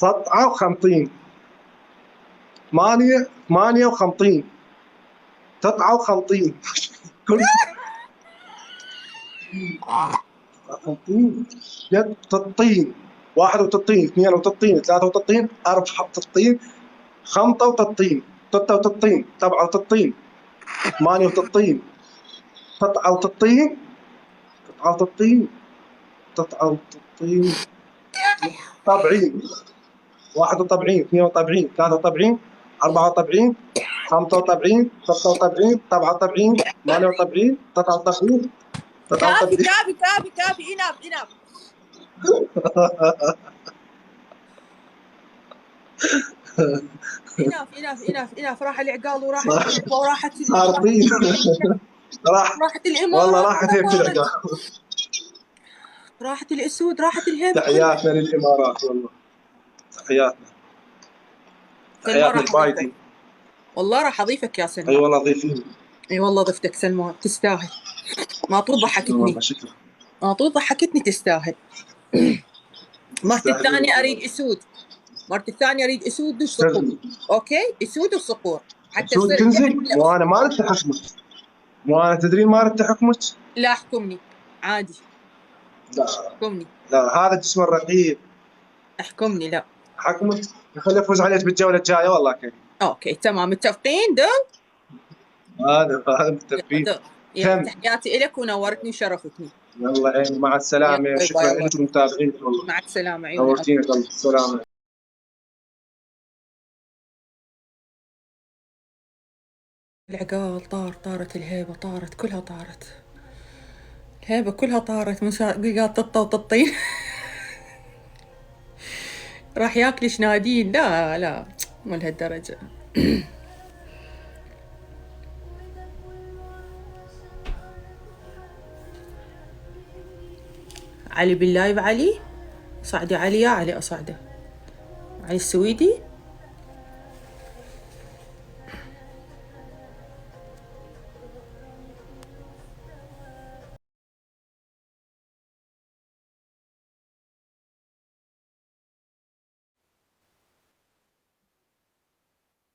سطعة وخمطين، 8 وخمطين، تطعة وخمطين. كل خمطين، يد تطين، 1 وتطين، 2 وتطين، 3 وتطين، 4 وتطين، خمطة وتطين، تطة وتطين، 7 وتطين، 8 وتطين، تطعة وتطين، تطعة وتطين، تطعة وتطين، طبعين، 41، 42، 43، 44، 45، 46، 47، 48، 49، كافي 49. كافي كافي كافي، اناف اناف. اناف اناف اناف اناف. راح العقال وراحت الهبه وراحت صار طين. راحت والله الامارات راحت ولا هيك طارت. العقال. راحت الاسود، راحت الهبه كلها. تحياتنا للامارات والله، تحياتنا، سلمان تحياتنا راح اضيفك، البايدن. والله راح اضيفك يا اي سلمان. والله ضيفين. اي والله ضفتك سلمان، تستاهل. ما طول شكرا والله، ضحكتني، شكرا. ما طول ضحكتني، تستاهل. مرتي تستاهلين الثانيه والله. اريد اسود، مرتي الثانيه اريد اسود وصقور. تستاهلين. اوكي، اسود وصقور حتى سود تصير الجبل تنزل كله وانا اسود. ما ردت حكمك، وانا تدرين ما ردت حكمك. لا احكمني عادي، لا احكمني، لا، هذا جسم الرقيب. احكمني. لا حكمك خلي افوز عليك بالجوله الجايه والله كيف. اوكي تمام، متفقين دول. هذا يلا متفقين. دول، يلا تم. تحياتي إلك ونورتني وشرفتني. يلا عيني، مع يلا السلامه، باي باي، شكرا الله لك يخليك. ومتابعينك والله. مع السلامة عيوني. نورتينا قلب السلامه. العقال طارت الهيبة، طارت كلها، طارت الهيبة كلها، طارت من قاعد تطة وتطين. راح ياكل شنادين. لا لا، مو لهالدرجة. علي باللايف، علي صعدي، علي يا علي أصعده، علي السويدي.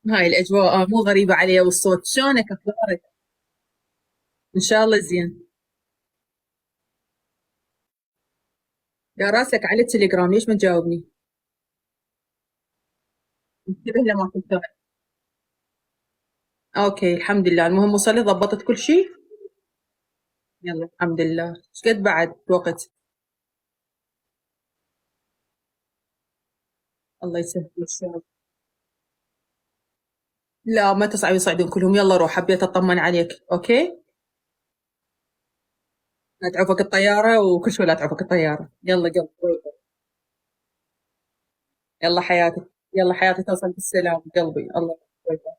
هاي الأجواء مو غريبة علي، والصوت شلونك، أخبارك؟ إن شاء الله زين. يا راسك على التليجرام، ليش ما تجاوبني؟ انتبه لما تنتبه. اوكي الحمد لله، المهم وصلي، ضبطت كل شيء. يلا الحمد لله. ايش قد بعد وقت؟ الله يسهل الشغل. لا ما تصعب، يصعدون كلهم. يلا روح، حبيت اطمن عليك. اوكي، لا تعوفك الطيارة وكل شوي لا تعوفك الطيارة. يلا قلب، يلا حياتك، يلا حياتي توصل بالسلام قلبي. الله يسلمك.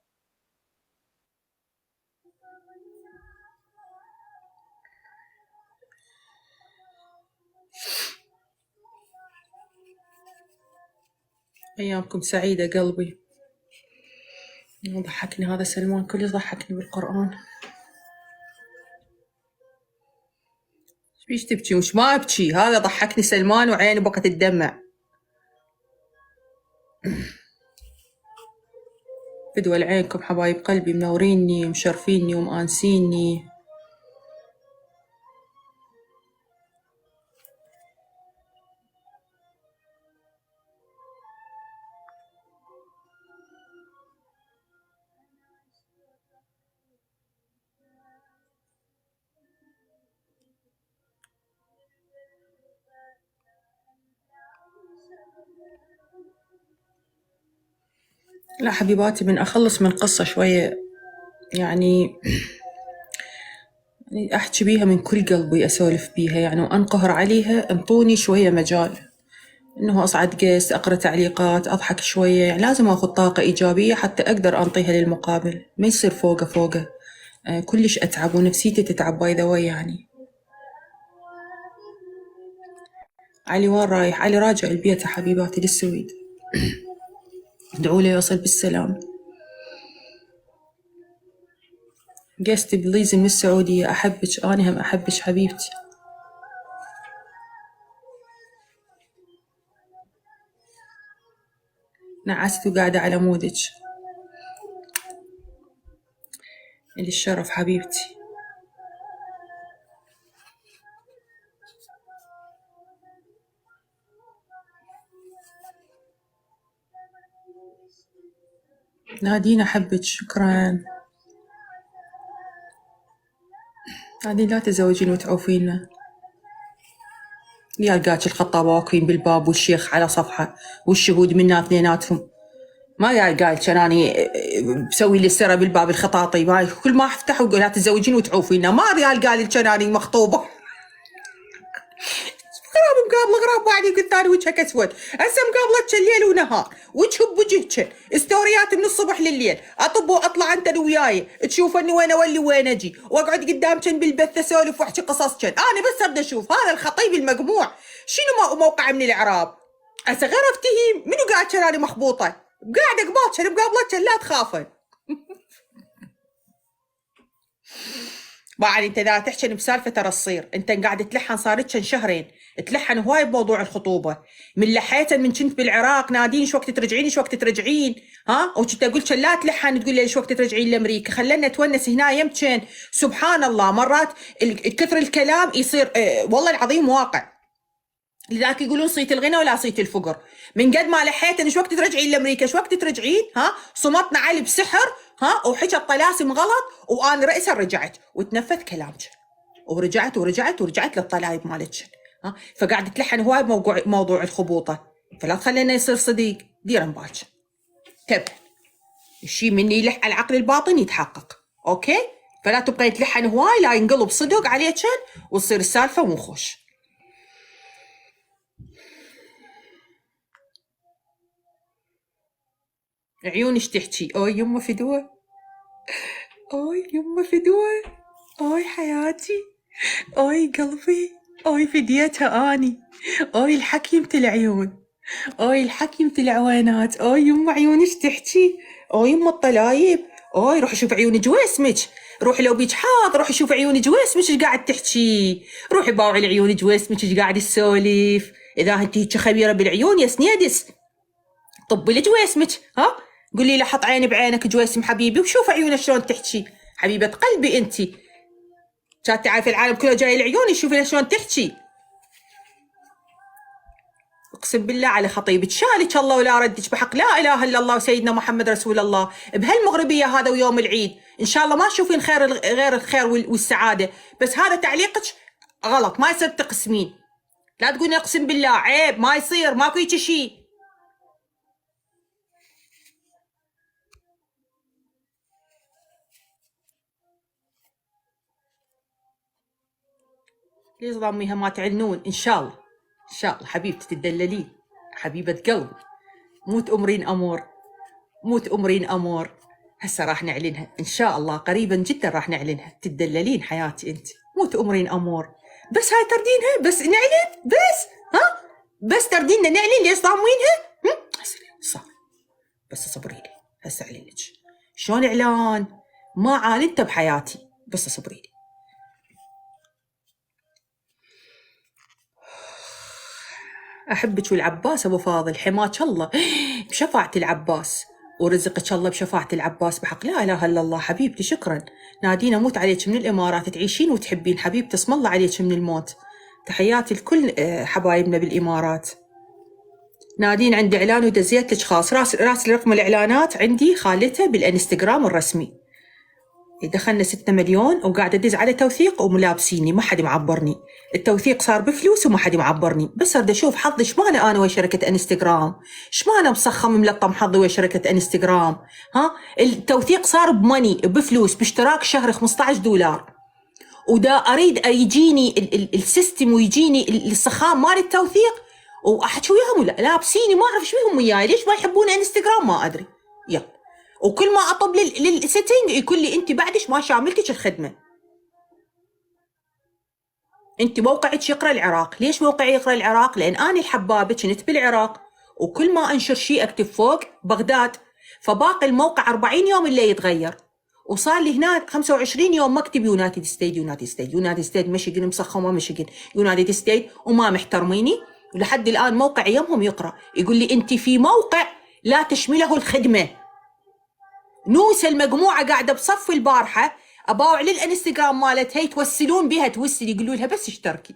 ايامكم سعيدة قلبي. ضحكني هذا سلمان، كله ضحكني بالقرآن. ايش بيش تبكي؟ وش ما ابكي، هذا ضحكني سلمان وعيني بقت تدمع. فدوى لعينكم حبايب قلبي، منوريني ومشرفيني ومآنسيني. لا حبيباتي، من أخلص من قصة شوية يعني أحكي بيها من كل قلبي، أسولف بيها يعني وأنقهر عليها. انطوني شوية مجال إنه أصعد قيس، أقرأ تعليقات، أضحك شوية. يعني لازم أخذ طاقة إيجابية حتى أقدر أنطيها للمقابل، ما يصير فوقه فوقه. كلش أتعب ونفسيتي تتعب باي ذا واي يعني. علي وين رايح؟ علي راجع البيت يا حبيباتي للسويد. ادعوا لي يوصل بالسلام. قيستي بليز من السعودية، أحبك، أنا هم أحبك حبيبتي. نعست وقاعدة على مودك. اللي الشرف حبيبتي. نادين أحبك، شكرا. نادين لا تزوجين وتعوفينا. يا قاعد الخطابة واقفين بالباب والشيخ على صفحة والشهود منا اثنيناتهم. ما قاعد كناني بسوي لي السرة بالباب الخطاطي، ما كل ما افتح وقول لا تزوجين وتعوفينا. ما ريال قال لي كناني مخطوبة. غراب مقابله غراب واحد يقول ثاني وجهك اسود. هسه مقابلتك الليل ونهار وتشوف بوجهك ستوريات من الصبح لليل. اطب واطلع انت وياي تشوفني وين اولي وين اجي واقعد قدامك بالبث اسولف واحكي قصصك. انا بس ابدا اشوف هذا الخطيب المجموع شنو موقع من الاعراب. هسه غير افتهيم منو قاعد كناني مخبوطه قاعده قبالك مقابلتك لا تخافن. بعد انت اذا تحكي بسالفه ترى تصير انت قاعد تلحن صارت شهرين تلحن هواي بموضوع الخطوبه. من لحيتها من كنت بالعراق نادين شو وقت ترجعين شو وقت ترجعين ها وكنت اقول لا تلحن تقول لي شو وقت ترجعين لامريكا. خلينا نتونس هنا يمكن سبحان الله مرات كثر الكلام يصير والله العظيم واقع. لذلك يقولون صيت الغنى ولا صيت الفقر. من قد ما لحيت ان شو وقت ترجعين لامريكا شو وقت ترجعين ها صمتنا علي بسحر ها وحكت طلاسم غلط وانا رئيسا رجعت وتنفذ كلامك ورجعت للطلايب مالتك ها. فقاعد تلحن هواي موضوع الخبوطه فلا تخلينا يصير صديق. دير انباك تبع الشيء مني يلح على العقل الباطن يتحقق اوكي. فلا تبقى تلحن هواي لا ينقلب صدق عليك وتصير السالفه مو خوش. عيونش تحكي اوي يمه فدوه اوي يمه فدوه اوي حياتي اوي قلبي اوي فديتها اني اوي الحكيمة العيون اوي الحكيمة العوينات اوي يمه عيونش تحكي اوي يمه الطلايب اوي روحي شوف عيون جويسمك. روحي لو بيج حاض روحي شوف عيون جويسمك ايش قاعد تحكي. روحي باوعي العيون جويسمك ايش قاعد تسولف. اذا انت هيك خبيره بالعيون يا سنيدس طبي لي جويسمك ها قولي له حط عيني بعينك جويسم حبيبي وشوف عيونه شلون تحكي. حبيبه قلبي انت كانت تعرفي العالم كله جاي العيون يشوفي له شلون تحكي. اقسم بالله على خطيبك شالك الله ولا ردك بحق لا اله الا الله وسيدنا محمد رسول الله. بهالمغربيه هذا ويوم العيد ان شاء الله ما تشوفين خير غير الخير والسعاده. بس هذا تعليقك غلط ما يصير تقسمين. لا تقولين اقسم بالله عيب ما يصير ماكو هيك شيء. ليش ضميها ما تعلنون ان شاء الله ان شاء الله حبيبتي تدللين حبيبه قلبي. مو تأمرين امور هسه راح نعلنها ان شاء الله قريبا جدا راح نعلنها. تدللين حياتي انت مو تأمرين امور. بس هاي تردينها بس نعلن بس ها بس ترديننا نعلن ليش ضامينها صار بس صبري لي هسه اعلن لك. شلون اعلان ما عانيت بحياتي بس صبري لي. أحبك والعباس أبو فاضل حماك الله بشفاعة العباس ورزقك الله بشفاعة العباس بحق لا إله إلا الله. حبيبتي شكرا. نادين أموت عليك من الإمارات تعيشين وتحبين حبيبتي اسم الله عليك من الموت. تحياتي لكل حبايبنا بالإمارات. نادين عندي إعلان ودزيت لك خاص راس رقم الإعلانات عندي خالته بالإنستغرام الرسمي. دخلنا 6 مليون وقاعدة أدز على توثيق وملابسيني ما حد معبرني. التوثيق صار بفلوس وما حد معبرني. بس أريد أشوف حظي شمانة أنا ويا شركة انستغرام. شمانة مصخم ملطم حظي ويا شركة انستغرام. ها التوثيق صار بماني بفلوس باشتراك شهري $15. ودا أريد يجيني السيستم ويجيني السخام مال التوثيق وأحكي وياهم ولا لابسيني ما أعرف شو بيهم وياي. ليش ما يحبون انستغرام ما أدري. يلا وكل ما أطب للسيتنج يقول لي أنت بعدش ما شاملتك الخدمة. أنت موقعك يقرأ العراق. ليش موقعي يقرأ العراق؟ لأن أنا الحبابة كنت بالعراق وكل ما أنشر شيء أكتب فوق بغداد. فباقي الموقع 40 يوم اللي يتغير وصار لي هنا 25 يوم مكتب يونايتد ستيت ميشيغان مسخمة ميشيغان يونايتد ستيت وما محترميني. ولحد الآن موقع يمهم يقرأ يقول لي أنت في موقع لا تشمله الخدمة. نوسة المجموعة قاعدة بصف البارحة أباوع للإنستغرام مالتها يتوسلون بها، توسل يقولوا لها بس اشتركي،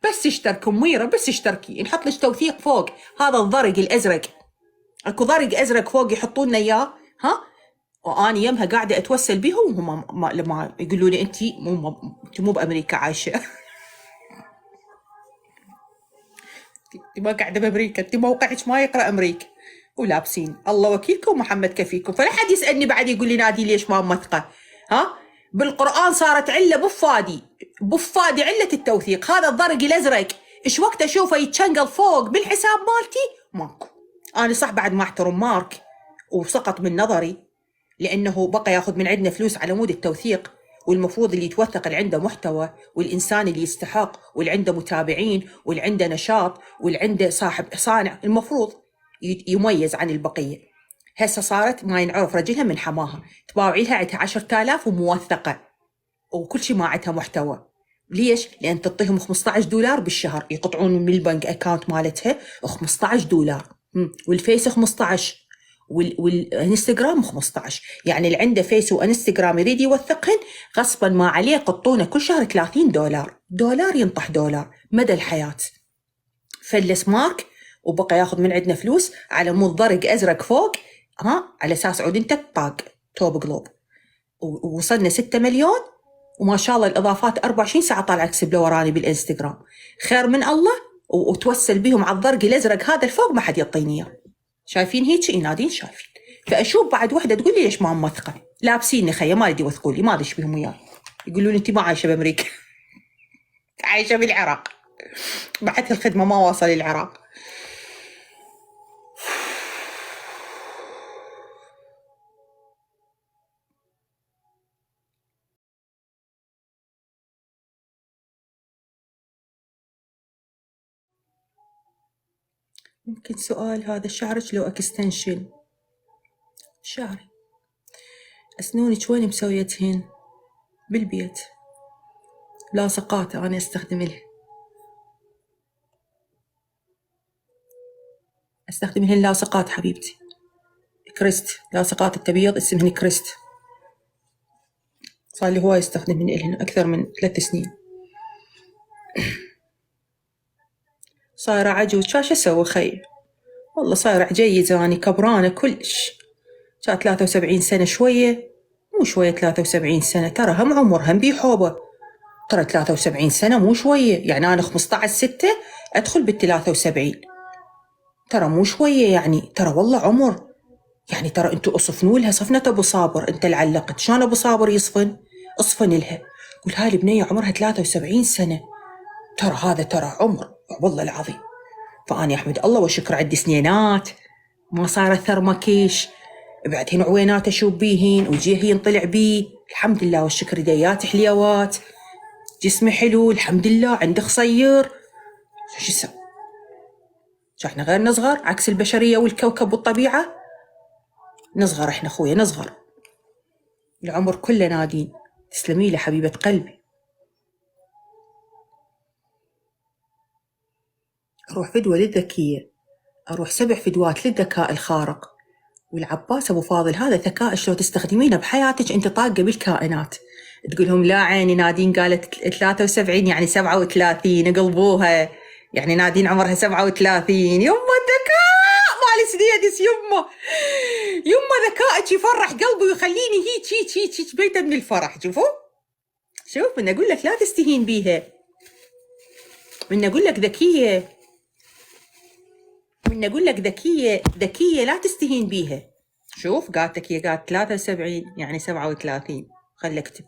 بس اشتركي منيرة، بس اشتركي، نحط لك توثيق فوق هذا الضرق الأزرق، اكو ضرق أزرق فوق يحطون لنا إياه، ها، وأنا يمها قاعدة أتوسل بهم وهم لما يقولوا لي أنت مو بأمريكا عايشة. أنت ما قاعدة بأمريكا، أنت موقعك ما يقرأ أمريكا، ولابسين الله وكيلكم ومحمد كفيكم. فلا حد يسألني بعد يقول لي نادي ليش ما موثقة. ها، بالقرآن صارت علة بفادي علة التوثيق. هذا الضرق الأزرق إيش وقت أشوفه يتشنقل فوق بالحساب مالتي ماكو. أنا صح بعد ما أحترم مارك وسقط من نظري لأنه بقى ياخذ من عندنا فلوس على مود التوثيق، والمفروض اللي يتوثق اللي عنده محتوى، والإنسان اللي يستحق، واللي عنده متابعين، واللي عنده نشاط، واللي عنده صاحب صانع، المفروض يميز عن البقية. هسه صارت ما ينعرف رجلها من حماها، تباوعي لها عندها 10,000 وموثقة وكل شيء ما عندها محتوى. ليش؟ لأن تعطيهم $15 بالشهر، يقطعون من البنك أكاونت مالتها $15، والفيس 15، والانستغرام 15. يعني اللي عنده فيس وانستغرام يريد يوثقهن غصبا ما عليه يقطونه كل شهر $30، دولار ينطح دولار مدى الحياة. فلس مارك وبقى ياخذ من عندنا فلوس على مود ضرق ازرق فوق، على اساس عود انت طاق توب جلوب. ووصلنا 6 مليون وما شاء الله الاضافات 24 ساعه طالعه تكسب له وراني بالانستغرام، خير من الله. وتوسل بهم على الضرق الازرق هذا الفوق ما حد يعطيني اياه. شايفين هيك ينادين شايفين. فاشوف بعد وحده تقول لي ليش ما موثقه، لابسيني خيه ما يدي يوثقون لي، ما ادري ايش بهم وياي، يقولون انت ما عايشه بامريكا. عايشه بالعراق، بعد الخدمه ما واصل العراق. ممكن سؤال هذا، شعرك لو اكستنشن؟ شعري أسنونك وين مسويتهن؟ بالبيت، لاصقات أنا أستخدم لهن لاصقات حبيبتي، كريست، لاصقات التبييض اسمهن كريست، صار لي هواي استخدمهن إلهن أكثر من 3 سنين. صايرة عجوز، شو أسوي خي؟ والله صايرة عجيزة أنا، كبرانة كلش، جاء 73 سنة شوية، مو شوية 73 سنة، ترى هم عمرهم بيحوبة، ترى 73 سنة مو شوية، يعني أنا 15/6 أدخل بال73، ترى مو شوية يعني، ترى والله عمر يعني. ترى انتوا اصفنوا لها صفنة ابو صابر، انت اللي علقت شلون ابو صابر يصفن؟ اصفن لها، قول هاي البنية عمرها 73 سنة، ترى هذا ترى عمر والله العظيم. فأنا أحمد الله وشكر عندي سنينات ما صارت ثرمكيش، بعدهن عوينات أشوف بيهن وجيه ينطلع بيه، الحمد لله والشكر، ديات حليوات، جسمي حلو الحمد لله، عندي خصير، شو اسوي؟ احنا غير نصغر عكس البشرية والكوكب والطبيعة، نصغر احنا خويا نصغر، العمر كله نادين. تسلمي لي حبيبة قلبي. أروح فدوة للذكية، أروح 7 فدوات للذكاء الخارق، والعباس أبو فاضل هذا ذكاء شلون تستخدمينه بحياتك أنت طاقة بالكائنات. تقولهم لا عيني نادين قالت 73 يعني 37، يقلبوها يعني نادين عمرها 37. يما الذكاء مالي سديدس، يما ذكائك يفرح قلبي ويخليني هيك بيته من الفرح. شوف من أقول لك لا تستهين بيها، من أقول لك ذكية، من أقول لك ذكية لا تستهين بيها. شوف قالتك هي قالت 73 يعني 37، خلي اكتب.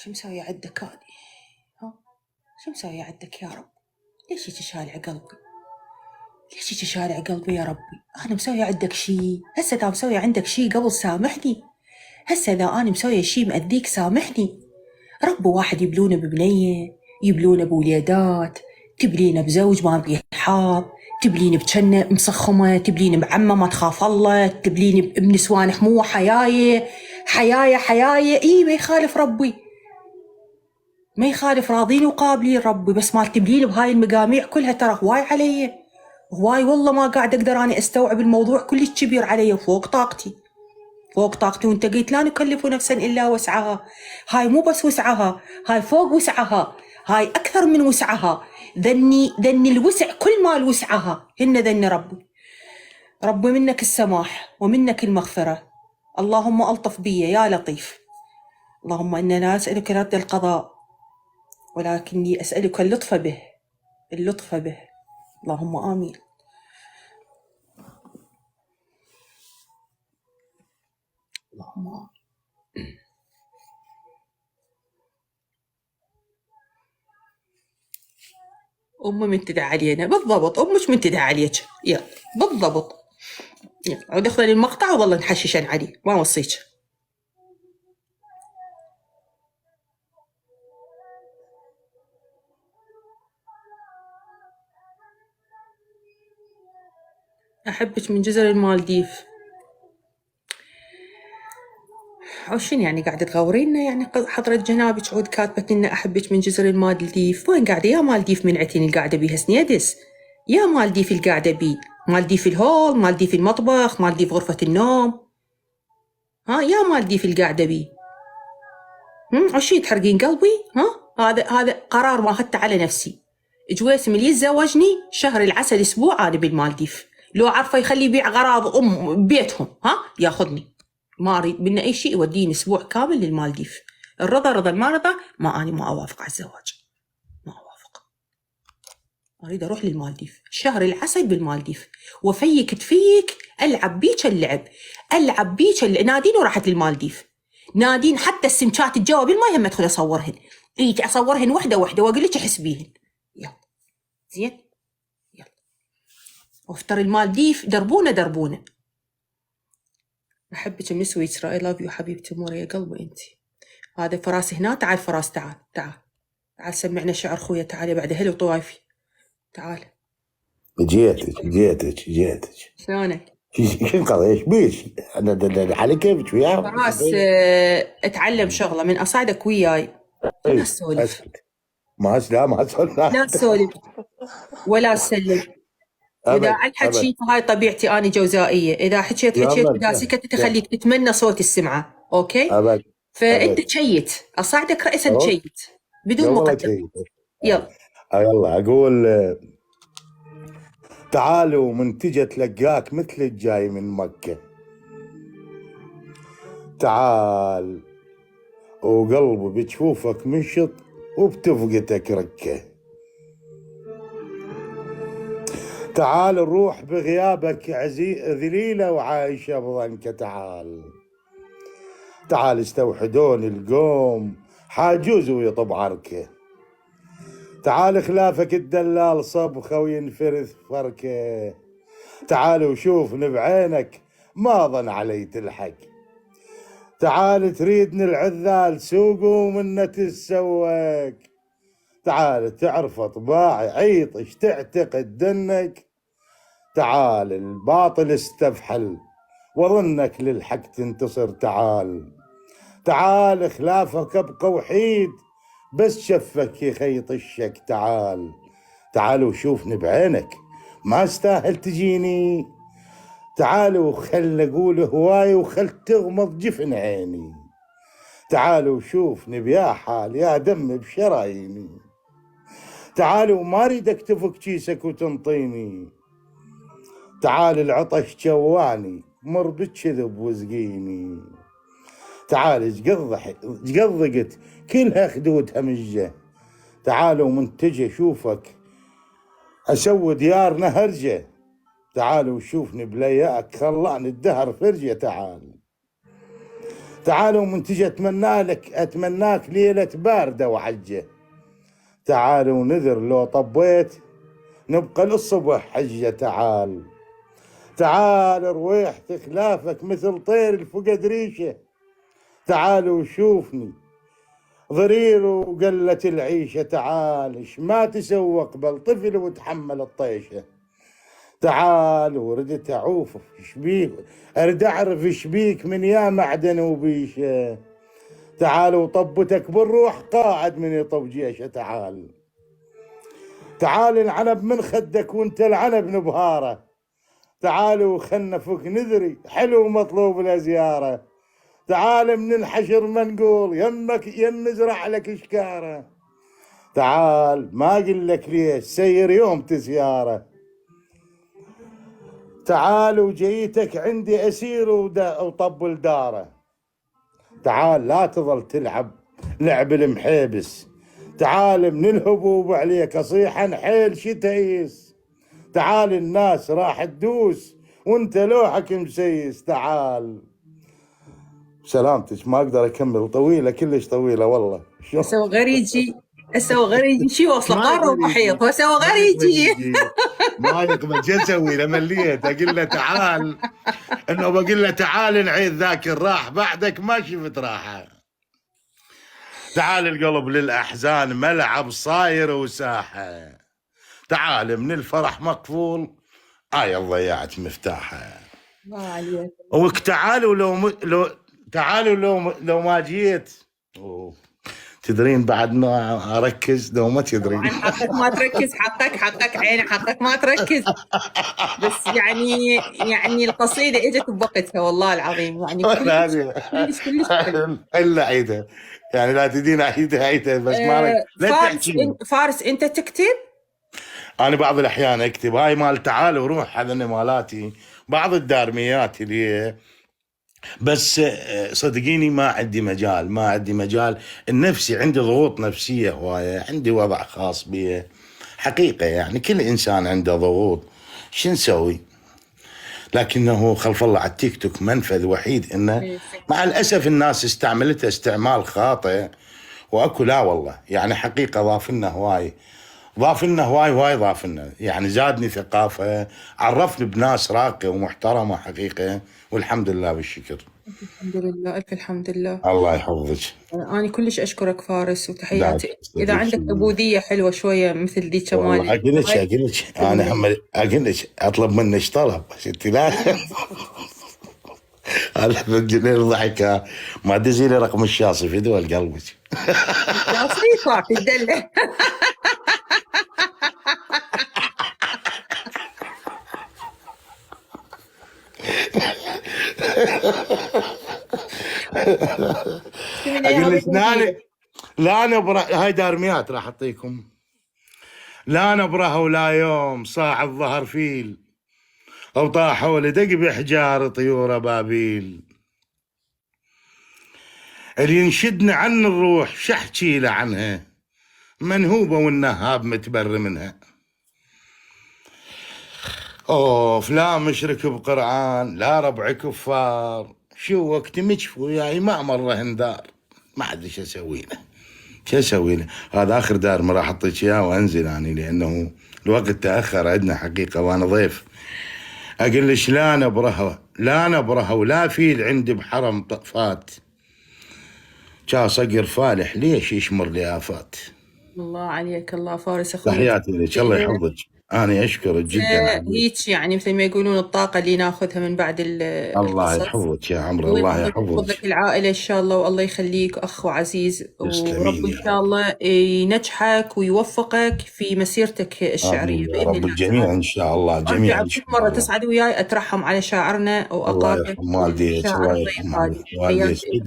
شو مسوي عندك هاني؟ شو مسوي عندك يا رب؟ ليش تشارع قلبي؟ ليش تشارع قلبي يا ربي؟ أنا مسوي عندك شي، هسه إذا مسوي عندك شي قبل سامحني، هسه إذا أنا مسوي شي مأذيك سامحني. رب واحد يبلونه ببنية، يبلونه بوليدات، تبلينه بزوج ما بيحاض، تبليني بجنة مسخمة، تبليني بعمة ما تخاف الله، تبليني بابن سوانح مو حياية، حياية إيه ما يخالف ربي، ما يخالف راضين وقابلين ربي، بس مال تبليل بهاي المقاميع كلها ترى هواي علي، هواي والله ما قاعد اقدر اني استوعب الموضوع، كلش كبير علي وفوق طاقتي، فوق طاقتي. وانت قلت لا نكلف نفسا الا وسعها. هاي مو بس وسعها، هاي فوق وسعها، هاي اكثر من وسعها. ذني الوسع كل ما وسعها هن ذن ربي. ربي منك السماح ومنك المغفرة، اللهم ألطف بي يا لطيف. اللهم إنا لا أسألك رد القضاء، ولكني أسألك اللطف به، اللطف به. اللهم آمين. اللهم آمين. أمي من تدعى علينا بالضبط، أمك من تدعى عليك، يلا بالضبط. يلا عود اخذي المقطع وظل نحششن عليه، ما وصيك. أحبك من جزر المالديف. أو شنو يعني قاعدة تغورينا يعني حضرة جنابك عود كاتبة لنا أحبك من جزر المالديف؟ وين قاعدة يا مالديف من عتين القاعدة بيها سنيدس؟ يا مالديف القاعدة بي؟ مالديف الهول، مالديف المطبخ، مالديف غرفة النوم؟ ها يا مالديف القاعدة بي؟ عشي تحرقين قلبي؟ هذا قرار ما أخذته على نفسي. جويس اللي يتزوجني شهر العسل أسبوع أنا بالمالديف، لو عارفة يخلي يبيع غراض بيتهم ياخذني، ما أريد منه أي شيء، يوديني أسبوع كامل للمالديف. الرضا رضا، ما رضا ما أنا ما أوافق على الزواج، ما أوافق. أريد أروح للمالديف شهر العسل بالمالديف، وفيك تفيك ألعب بيك اللعب، ألعب بيك نادين وراحت للمالديف، نادين حتى السمكات تجاوب ما يهم أدخل أصورهن، أصورهن وحدة وحدة وأقول لك أحسبيهن. يلا زين، يلا وافتر المالديف دربونة دربونة. أحبك من سويسرا، I love you حبيبتي مورا يا قلبي أنت. هذا فراس هنا، تعال فراس، تعال تعال تعال سمعنا شعر خويا، تعال بعد هلا وطوافي، تعال. جيتك شلونك؟ شو القضية؟ ايش بيك؟ انا على كيفك وياه فراس اتعلم شغله من اصعدك وياي، لا تسولف، اسكت، ما اسولف لا تسولف ولا تسلم. اذا عاد حكي فهاي طبيعتي انا جوزائيه، اذا حكيت واذا سكتت اخليك تتمنى صوت السمعه، اوكي؟ أبد. فانت تشيت، اصعدك راسا تشيت بدون مقدمه. يلا يلا اقول تعالوا من تجي تلقاك مثل الجاي من مكة، تعال وقلبي بتشوفك مشط وبتفقتك ركة، تعال الروح بغيابك ذليلة وعايشة بظنك، تعال استوحدون القوم حاجوز ويطب عركه، تعال خلافك الدلال صبخه وينفرث فركه، تعال وشوفني بعينك ما ظن علي تلحق، تعال تريدني العذال سوق ومنه تتسوق، تعال تعرف طباعي عيطش تعتقد دنك، تعال الباطل استفحل وظنك للحق تنتصر، تعال خلافك ابقى وحيد بس شفك يخيط الشك، تعال وشوفني بعينك ما استاهل تجيني، تعال وخل اقول هواي وخل تغمض جفن عيني، تعال وشوفني بيا حال يا دم بشراييني، تعال وما اريدك تفك كيسك وتنطيني، تعال العطش جواني مر بالكذب وزقيني، تعال جقضقت كلها خدودها مجه، تعال ومن تجي اشوفك اسوي ديارنا هرجه، تعال وشوفني بلياك خلاني الدهر فرجه، تعال ومن تجي اتمناك ليله بارده وحجه، تعال ونذر لو طبيت نبقى للصبح حجه، تعال رويحت خلافك مثل طير الفقد ريشه، تعال وشوفني ضرير وقلة العيشة، تعال اش ما تسوى قبل طفل وتحمل الطيشة، تعال وردت اعوف شبيك ارد اعرف شبيك من يا معدن وبيشه، تعال وطبتك بالروح قاعد من يطب جيشه. تعال العنب من خدك وانت العنب نبهاره. تعال وخنفك نذري حلو مطلوب له زياره. تعال من الحشر منقول يمك يم نزرع لك اشكاره. تعال ما اقول لك ليش سير يوم تسياره. تعال وجيتك عندي اسير وطبل داره. تعال لا تظل تلعب لعب المحيبس. تعال من الهبوب عليك اصيحا حيل شتايس. تعال الناس راح تدوس وانت لوحك مسيس. تعال سلامتك ما اقدر اكمل طويله كلش طويله والله. اسوي غريجي شي وصل قاره ومحيط واسوي غريجي. ما يقبل. شو اسوي له؟ مليت اقول له تعال انه بقول له تعال نعيد ذاك الراح بعدك ما شفت راحه. تعال القلب للاحزان ملعب صاير وساحه. تعال من الفرح مقفول ضيعت مفتاحه. الله عليك. تعالوا لو ما جيت. تدرين بعد ما اركز لو ما تدرين. طبعا حقك ما تركز، حقك عيني، حقك ما تركز. بس يعني القصيده اجت بوقتها والله العظيم. يعني كلش الا عيدها يعني لا تدين عيدها بس ما فارس انت تكتب؟ انا بعض الاحيان اكتب هاي مال تعال وروح هذا مالاتي بعض الدارميات اللي بس صدقيني ما عندي مجال النفسي. عندي ضغوط نفسية هواية، عندي وضع خاص بي حقيقة. يعني كل إنسان عنده ضغوط، شو نسوي؟ لكنه خلف الله على التيك توك منفذ وحيد إنه مع الأسف الناس استعملته استعمال خاطئ. وأكو لا والله يعني حقيقة ضاف لنا هواي ضاف لنا. يعني زادني ثقافة، عرفني بناس راقية ومحترمة حقيقة، والحمد لله بالشكر. الحمد لله، ألف الحمد لله. الله يحفظك. أنا كلش أشكرك فارس وتحياتي. إذا عندك عبودية حلوة شوية مثل ذيك مالي أقول لك أنا هم أقول لك أطلب منك طلب بس أنت لا. هلا بالجنين الضحكة ما تدزي لي رقم الشاصي في دول قلبك. شاصي واقف تدلع. اقول لك لا نبره هاي دارميات راح اعطيكم. لا نبره ولا يوم صاع الظهر فيل او طاحوا لدق بحجار طيور بابيل. اللي ينشدنا عن الروح شحكي له عنها منهوبه والنهاب متبر منها. اوف لا مشرك بقرآن لا ربع كفار شو وقت مجف وياي ما مره هندار. ما ادري شو اسوي له. هذا اخر دار ما راح اعطيك اياه وانزل اني لانه الوقت تاخر عندنا حقيقه وانا ضيف. اقول لك لا نبره ولا فيل عندي بحرم طفات. جا صقر فالح ليش يشمر لي آفات. الله عليك. الله فارس اخوي تحياتي لك الله يحفظك. أنا أشكرك جدا. هيك يعني مثل ما يقولون الطاقة اللي ناخذها من بعد الله يحفظك يا عمرو. الله يحفظك. العائلة إن شاء الله والله يخليك أخ وعزيز. ورب إن شاء الله ينجحك ويوفقك في مسيرتك الشعرية يا رب الجميع إن شاء الله. جميعا كل مرة تصعد وياي أترحم على شاعرنا وأقابل. الله يرحم والديك. الله يرحم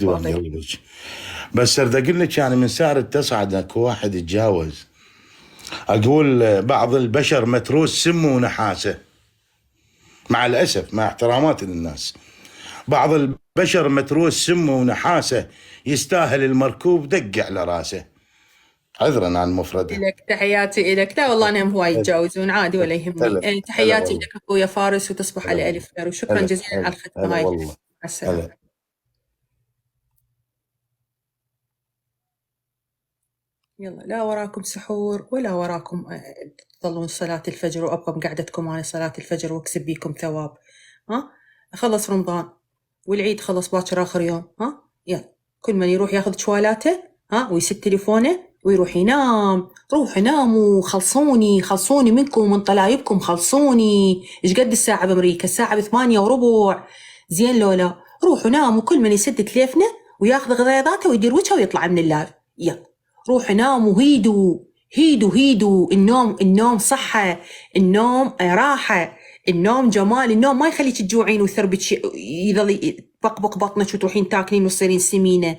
والديك. بس أريد أقول لك يعني من ساعة تصعد أكو واحد يتجاوز. أقول بعض البشر متروس سم ونحاسة مع الأسف مع احتراماتي للناس. بعض البشر متروس سم ونحاسة يستاهل المركوب دق على راسه. عذرا عن المفردة. لك تحياتي لك. لا والله أنا هواي يتجاوزون عادي ولا يهمني. تحياتي لك أخويا فارس وتصبح على ألف خير وشكرا جزيلا على الخدمة هاي. مع السلامة. يلا لا وراكم سحور ولا وراكم تظلون صلاة الفجر وأبقى بقعدتكم أنا صلاة الفجر واكسب بيكم ثواب. خلص رمضان والعيد خلص باكر آخر يوم. يلا كل من يروح ياخذ شوالاته ويسد تليفونه ويروح ينام. روحوا ناموا خلصوني منكم ومن طلايبكم خلصوني. إيش قد الساعة بأمريكا؟ الساعة 8:15. زين لولا روحوا ناموا كل من يسد تليفونه وياخذ غريضاته ويدير وجهه ويطلع من اللايف. يلا روحوا ناموا، هيدوا. النوم صحة، النوم راحة، النوم جمال. النوم ما يخليك تجوعين وثربك يظل يبقبق بطنك وتروحين تاكلين وتصيرين سمينة.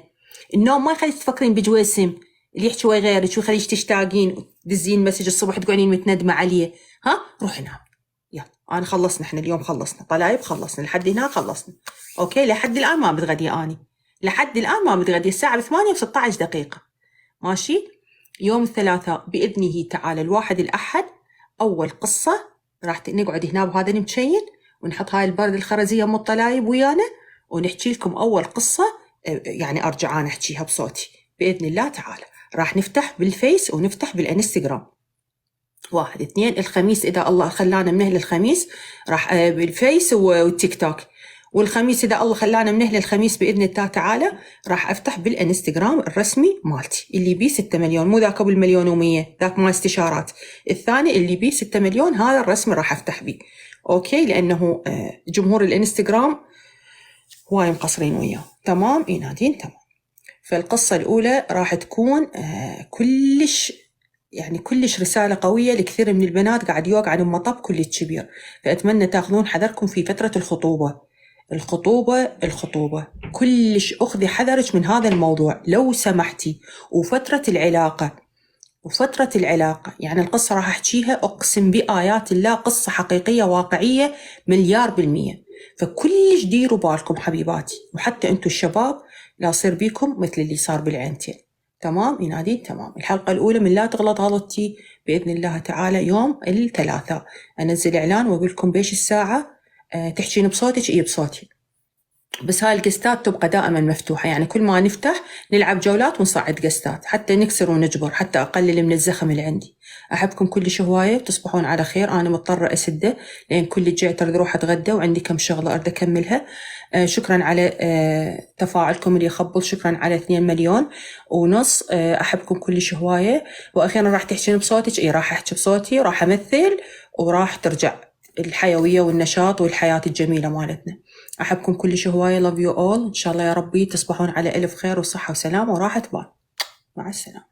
النوم ما يخليك تفكرين بجويسم اللي يحكي ويا غيرك ويخليك تشتاقين وتدزين مسج الصبح تقعدين متندمة عليه. روحي نام. يلا أنا خلصنا، إحنا اليوم خلصنا طلايب، خلصنا لحد هنا خلصنا. أوكي لحد الآن ما بتغدي أني، لحد الآن ما بتغدي، الساعة 8:16 ماشي. يوم الثلاثاء بإذنه تعالى الواحد الأحد أول قصة راح نقعد هنا بهذا المشين ونحط هاي البرد الخرزية أم الطلايب ويانا ونحكي لكم أول قصة، يعني أرجع أنا أحكيها بصوتي بإذن الله تعالى. راح نفتح بالفيس ونفتح بالإنستغرام 1 2 الخميس إذا الله خلانا من أهل الخميس راح بالفيس والتيك توك، والخميس إذا الله خلانا من أهل الخميس بإذن الله تعالى راح أفتح بالإنستغرام الرسمي مالتي اللي بيه 6 مليون، مو ذاك أبو 1,100,000 ذاك ما استشارات، الثاني اللي بيه 6 مليون هذا الرسمي راح أفتح بيه. أوكي لأنه جمهور الإنستغرام هواي مقصرين وياه. تمام نادين تمام. فالقصة الأولى راح تكون كلش رسالة قوية لكثير من البنات قاعد يوقع عن مطب كلش كبير، فأتمنى تاخذون حذركم في فترة الخطوبة كلش أخذي حذرك من هذا الموضوع لو سمحتي. وفترة العلاقة يعني القصة راح أحكيها أقسم بآيات الله قصة حقيقية واقعية 1,000,000%. فكلش ديروا بالكم حبيباتي، وحتى أنتوا الشباب لا يصير بيكم مثل اللي صار بالعينتين. تمام ينادين تمام. الحلقة الأولى من لا تغلط غلطتي بإذن الله تعالى يوم الثلاثاء أنزل إعلان وأقول لكم بيش الساعة تحكين بصوتك بصوتي، بس هاي القستات تبقى دائما مفتوحة، يعني كل ما نفتح نلعب جولات ونصعد قستات حتى نكسر ونجبر حتى أقلل من الزخم اللي عندي. أحبكم كلش هواية، تصبحون على خير. أنا مضطرة أسده لأن كل جاي ترد روح أتغدى وعندي كم شغلة أرد أكملها. شكرا على تفاعلكم اللي يخبل، شكرا على 2,500,000. أحبكم كلش هواية. وأخيرا راح تحكين بصوتك، راح أحكي بصوتي، راح أمثل وراح ترجع الحيوية والنشاط والحياة الجميلة مالتنا. أحبكم كلش هواية. love you all. إن شاء الله يا ربي تصبحون على ألف خير وصحة وسلامة وراحة بال. مع السلامة.